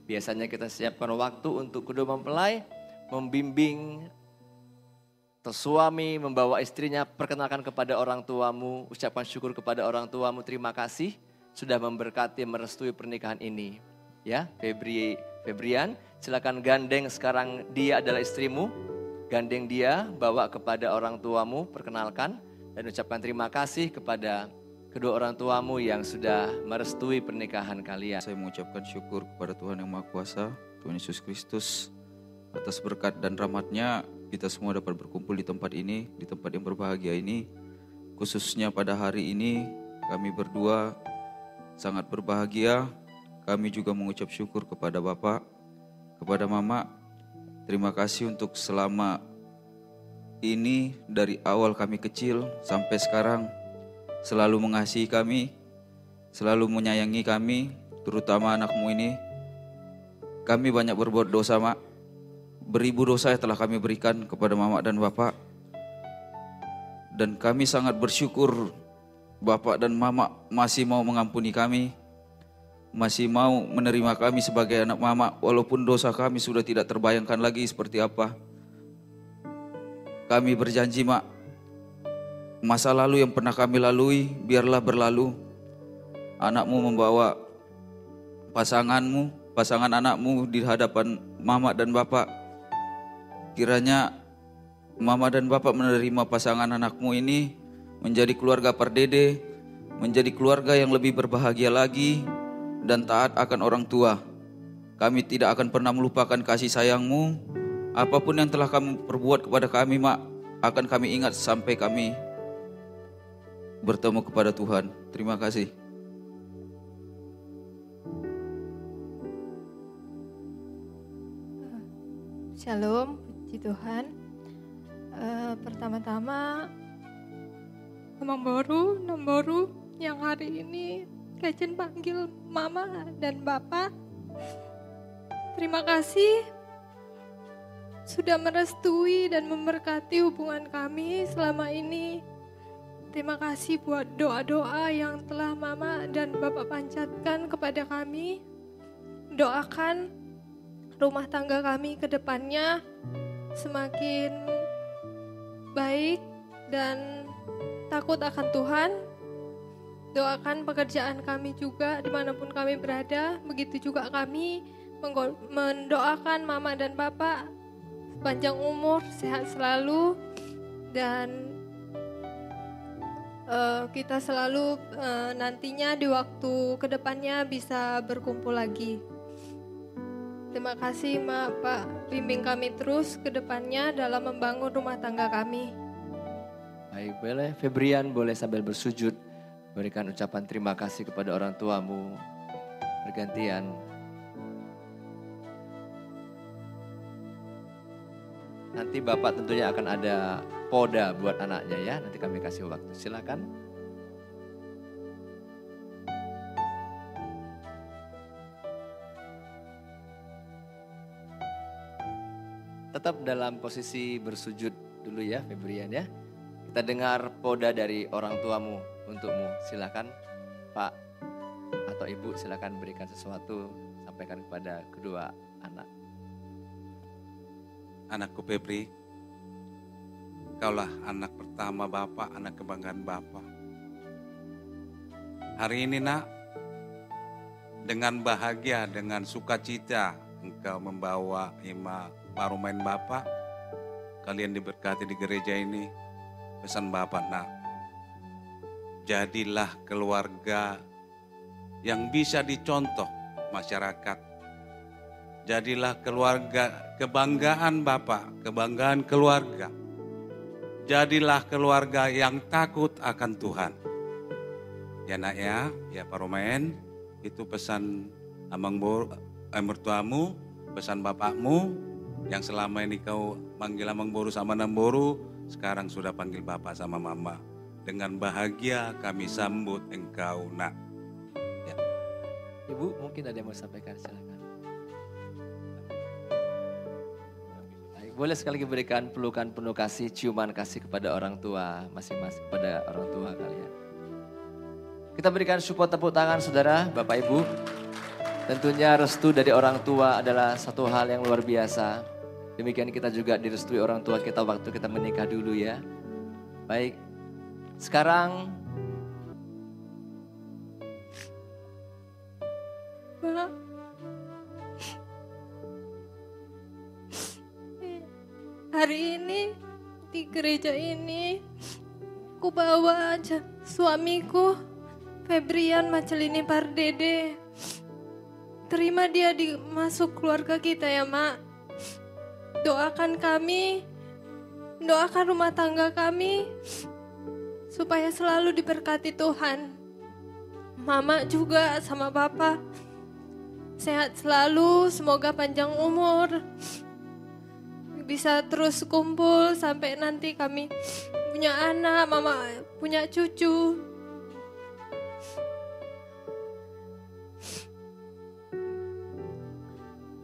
Biasanya kita siapkan waktu untuk kedua mempelai membimbing suami membawa istrinya, perkenalkan kepada orang tuamu, ucapkan syukur kepada orang tuamu, terima kasih sudah memberkati, merestui pernikahan ini. Ya, Febrian, silakan gandeng sekarang dia adalah istrimu, gandeng dia, bawa kepada orang tuamu, perkenalkan dan ucapkan terima kasih kepada kedua orang tuamu yang sudah merestui pernikahan kalian. Saya mengucapkan syukur kepada Tuhan Yang Maha Kuasa, Tuhan Yesus Kristus, atas berkat dan rahmat-Nya kita semua dapat berkumpul di tempat ini, di tempat yang berbahagia ini. Khususnya pada hari ini kami berdua sangat berbahagia. Kami juga mengucap syukur kepada Bapak, kepada Mama. Terima kasih untuk selama ini dari awal kami kecil sampai sekarang selalu mengasihi kami, selalu menyayangi kami, terutama anakmu ini. Kami banyak berbuat dosa, Mak. Beribu dosa yang telah kami berikan kepada Mama dan Bapak. Dan kami sangat bersyukur Bapak dan Mama masih mau mengampuni kami, masih mau menerima kami sebagai anak Mama, walaupun dosa kami sudah tidak terbayangkan lagi seperti apa. Kami berjanji, Mak, masa lalu yang pernah kami lalui biarlah berlalu. Anakmu membawa pasangan anakmu di hadapan Mama dan Bapak. Kiranya Mama dan Bapak menerima pasangan anakmu ini menjadi keluarga pardede, menjadi keluarga yang lebih berbahagia lagi dan taat akan orang tua. Kami tidak akan pernah melupakan kasih sayangmu. Apapun yang telah kamu perbuat kepada kami, Mak, akan kami ingat sampai kami bertemu kepada Tuhan. Terima kasih. Shalom, puji Tuhan. Pertama-tama Namboru yang hari ini Kecen panggil Mama dan Bapak. Terima kasih sudah merestui dan memberkati hubungan kami selama ini. Terima kasih buat doa-doa yang telah Mama dan Bapak panjatkan kepada kami. Doakan rumah tangga kami ke depannya semakin baik dan takut akan Tuhan. Doakan pekerjaan kami juga dimanapun kami berada. Begitu juga kami mendoakan Mama dan Bapak panjang umur, sehat selalu, dan kita selalu nantinya di waktu kedepannya bisa berkumpul lagi. Terima kasih Pak, bimbing kami terus ke depannya dalam membangun rumah tangga kami. Baik, boleh Febrian boleh sambil bersujud berikan ucapan terima kasih kepada orang tuamu bergantian. Nanti Bapak tentunya akan ada poda buat anaknya ya, nanti kami kasih waktu, silakan. Tetap dalam posisi bersujud dulu ya Febrian ya. Kita dengar poda dari orang tuamu untukmu. Silakan Pak atau Ibu, silakan berikan sesuatu, sampaikan kepada kedua anak. Anakku Febri, kaulah anak pertama Bapak, anak kebanggaan Bapak. Hari ini Nak, dengan bahagia, dengan sukacita engkau membawa Ima Paromen Bapak. Kalian diberkati di gereja ini. Pesan Bapak Nak, jadilah keluarga yang bisa dicontoh masyarakat. Jadilah keluarga kebanggaan Bapak, kebanggaan keluarga. Jadilah keluarga yang takut akan Tuhan. Ya Nak ya Paromen, itu pesan mertuamu, pesan bapakmu yang selama ini kau manggil Amang Boru sama Namboru, sekarang sudah panggil Bapak sama Mama. Dengan bahagia kami sambut engkau Nak. Ya. Ibu mungkin ada yang mau sampaikan, silakan. Baik, boleh sekali lagi berikan pelukan penuh kasih, ciuman kasih kepada orang tua masing-masing, kepada orang tua kalian. Kita berikan support tepuk tangan saudara, Bapak Ibu. Tentunya restu dari orang tua adalah satu hal yang luar biasa. Demikian kita juga direstui orang tua kita waktu kita menikah dulu ya. Baik, sekarang Pak, hari ini di gereja ini aku bawa aja suamiku Febrian Macelini Pardede. Terima dia masuk keluarga kita ya, Mak. Doakan kami, doakan rumah tangga kami supaya selalu diberkati Tuhan. Mama juga sama Papa sehat selalu, semoga panjang umur. Bisa terus kumpul sampai nanti kami punya anak, Mama punya cucu.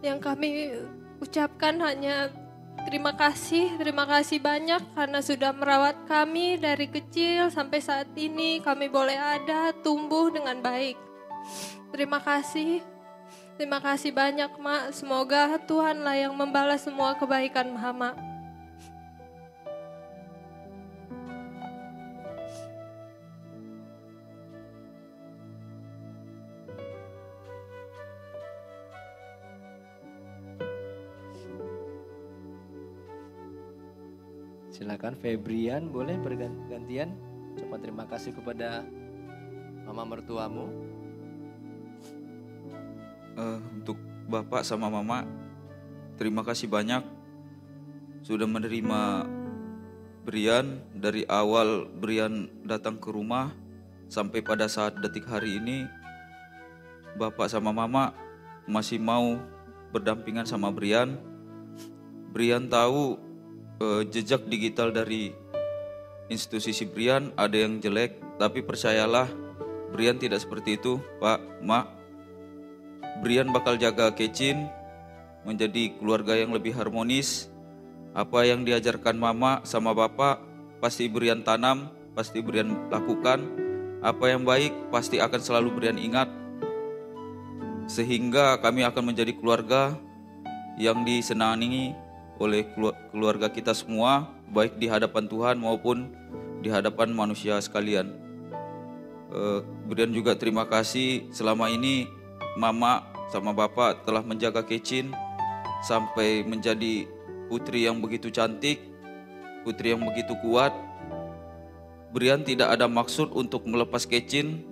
Yang kami ucapkan hanya terima kasih banyak karena sudah merawat kami dari kecil sampai saat ini kami boleh ada, tumbuh dengan baik. Terima kasih banyak, Mak. Semoga Tuhanlah yang membalas semua kebaikan Mama. silakan Febrian, boleh bergantian. Coba terima kasih kepada mama mertuamu. Untuk Bapak sama Mama, terima kasih banyak sudah menerima Brian dari awal Brian datang ke rumah sampai pada saat detik hari ini. Bapak sama Mama masih mau berdampingan sama Brian. Brian tahu jejak digital dari institusi si Brian ada yang jelek, tapi percayalah Brian tidak seperti itu, Pak, Mak. Brian bakal jaga Kecin menjadi keluarga yang lebih harmonis. Apa yang diajarkan Mama sama Bapak pasti Brian tanam, pasti Brian lakukan. Apa yang baik pasti akan selalu Brian ingat. Sehingga kami akan menjadi keluarga yang disenangi oleh keluarga kita semua, baik di hadapan Tuhan maupun di hadapan manusia sekalian. Brian juga terima kasih selama ini Mama sama Bapak telah menjaga Kecin sampai menjadi putri yang begitu cantik, putri yang begitu kuat. Brian tidak ada maksud untuk melepas Kecin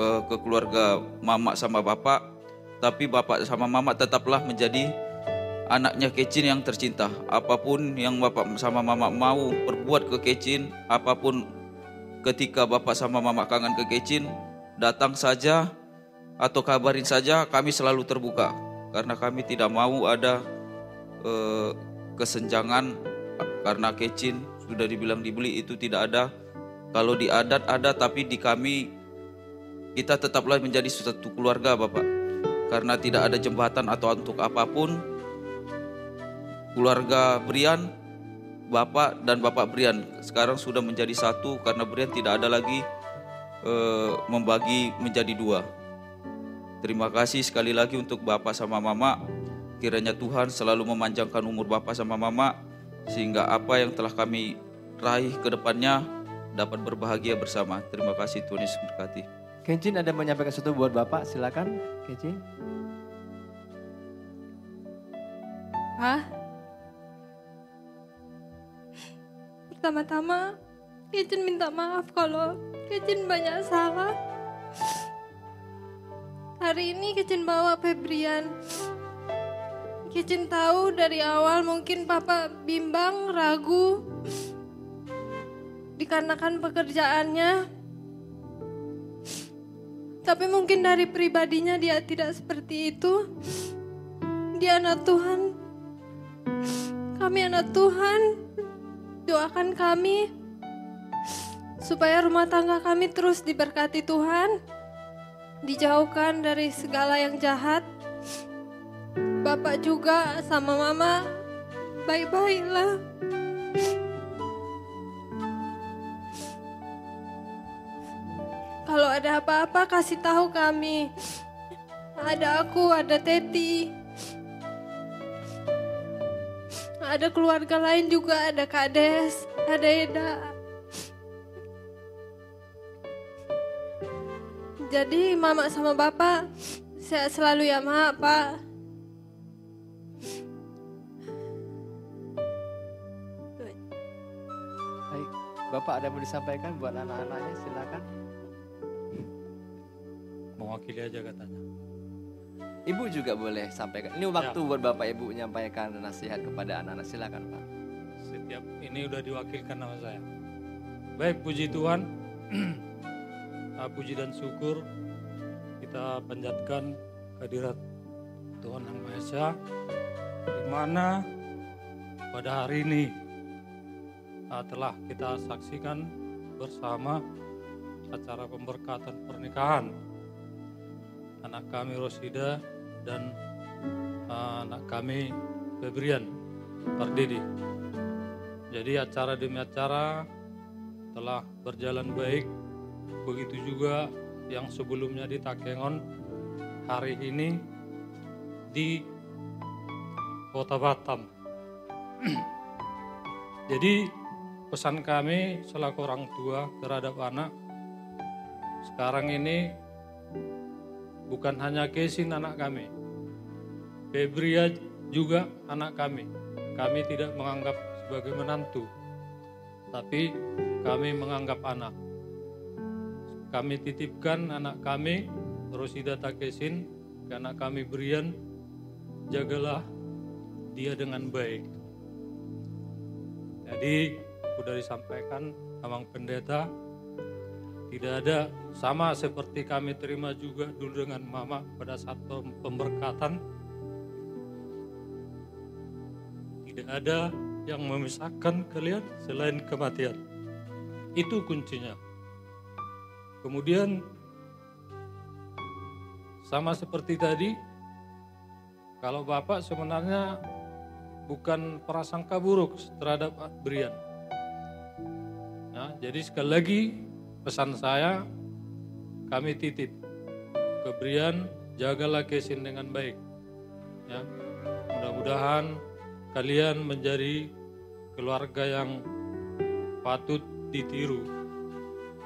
ke keluarga Mama sama Bapak, tapi Bapak sama Mama tetaplah menjadi anaknya Kecin yang tercinta. Apapun yang Bapak sama Mama mau perbuat ke Kecin, apapun ketika Bapak sama Mama kangen ke Kecin, datang saja atau kabarin saja, kami selalu terbuka. Karena kami tidak mau ada kesenjangan, karena Kecin sudah dibilang dibeli, itu tidak ada. Kalau di adat ada, tapi di kami kita tetaplah menjadi satu keluarga, Bapak. Karena tidak ada jembatan atau untuk apapun. Keluarga Brian, Bapak dan Bapak Brian sekarang sudah menjadi satu, karena Brian tidak ada lagi membagi menjadi dua. Terima kasih sekali lagi untuk Bapak sama Mama. Kiranya Tuhan selalu memanjangkan umur Bapak sama Mama, sehingga apa yang telah kami raih ke depannya dapat berbahagia bersama. Terima kasih, Tuhan Yesus berkati. Kecin ada menyampaikan sesuatu buat Bapak, silakan Kecin. Pertama-tama Kecin minta maaf kalau Kecin banyak salah. Hari ini Kecin bawa Febrian. Kecin tahu dari awal mungkin Papa bimbang, ragu dikarenakan pekerjaannya. Tapi mungkin dari pribadinya dia tidak seperti itu. Dia anak Tuhan. Kami anak Tuhan. Doakan kami supaya rumah tangga kami terus diberkati Tuhan. Dijauhkan dari segala yang jahat. Bapak juga sama Mama baik-baiklah. Kalau ada apa-apa kasih tahu kami. Ada aku, ada Teti. Ada keluarga lain juga, ada Kak Des, ada Eda. Jadi Mama sama Bapak sehat selalu ya Mak, Pak. Baik, Bapak ada yang mau disampaikan buat anak-anaknya, silakan. Mewakili aja katanya. Ibu juga boleh sampaikan. Ini waktu buat Bapak Ibu menyampaikan nasihat kepada anak-anak, silakan Pak. Setiap ini udah diwakilkan nama saya. Baik, puji Tuhan. Puji dan syukur kita panjatkan kehadirat Tuhan Yang Maha Esa, di mana pada hari ini telah kita saksikan bersama acara pemberkatan pernikahan anak kami Rosida dan anak kami Febrian Pardede. Jadi acara demi acara telah berjalan baik. Begitu juga yang sebelumnya di Takengon, hari ini di Kota Batam. Jadi pesan kami selaku orang tua terhadap anak, sekarang ini bukan hanya Kesin anak kami, Febria juga anak kami. Kami tidak menganggap sebagai menantu, tapi kami menganggap anak. Kami titipkan anak kami, Rosida Takesin, ke anak kami Brian, jagalah dia dengan baik. Jadi, sudah disampaikan Abang Pendeta, tidak ada, sama seperti kami terima juga dulu dengan Mama pada saat pemberkatan, tidak ada yang memisahkan kalian selain kematian. Itu kuncinya. Kemudian sama seperti tadi, kalau Bapak sebenarnya bukan prasangka buruk terhadap Brian. Nah, jadi sekali lagi pesan saya, kami titip ke Brian, jagalah Kesin dengan baik. Ya, mudah-mudahan kalian menjadi keluarga yang patut ditiru,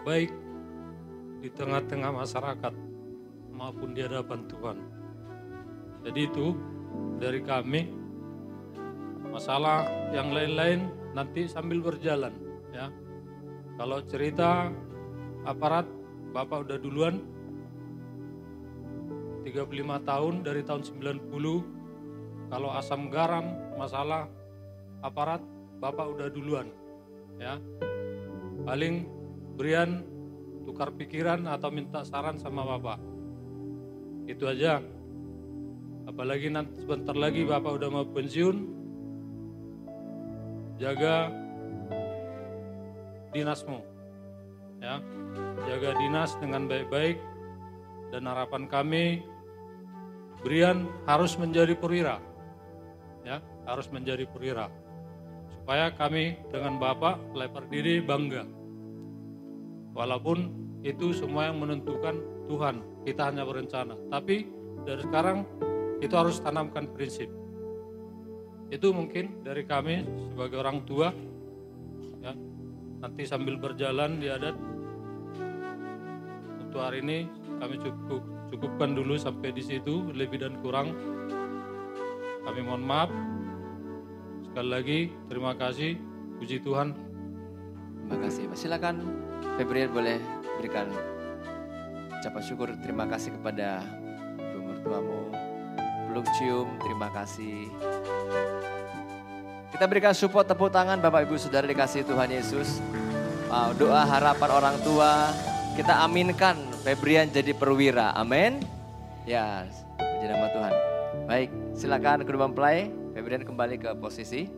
baik di tengah-tengah masyarakat maupun di hadapan Tuhan. Jadi itu dari kami. Masalah yang lain-lain nanti sambil berjalan ya. Kalau cerita aparat, Bapak udah duluan 35 tahun dari tahun 90. Kalau asam garam masalah aparat, Bapak udah duluan ya. Paling Brian tukar pikiran atau minta saran sama Bapak. Itu aja. Apalagi nanti sebentar lagi Bapak udah mau pensiun. Jaga dinasmu. Ya. Jaga dinas dengan baik-baik, dan harapan kami Brian harus menjadi perwira. Ya, harus menjadi perwira. Supaya kami dengan Bapak Lepar Diri bangga. Walaupun itu semua yang menentukan Tuhan, kita hanya berencana. Tapi dari sekarang itu harus tanamkan prinsip. Itu mungkin dari kami sebagai orang tua. Ya, nanti sambil berjalan di adat. Untuk hari ini kami cukupkan dulu sampai di situ. Lebih dan kurang kami mohon maaf. Sekali lagi terima kasih. Puji Tuhan. Terima kasih. Silakan Febrian boleh berikan ucapan syukur, terima kasih kepada ibu mertuamu. Peluk cium, terima kasih. Kita berikan support tepuk tangan Bapak Ibu Saudara dikasih Tuhan Yesus. Doa harapan orang tua, kita aminkan Febrian jadi perwira. Amin. Ya, puji nama Tuhan. Baik, silakan kedua mempelai, Febrian kembali ke posisi.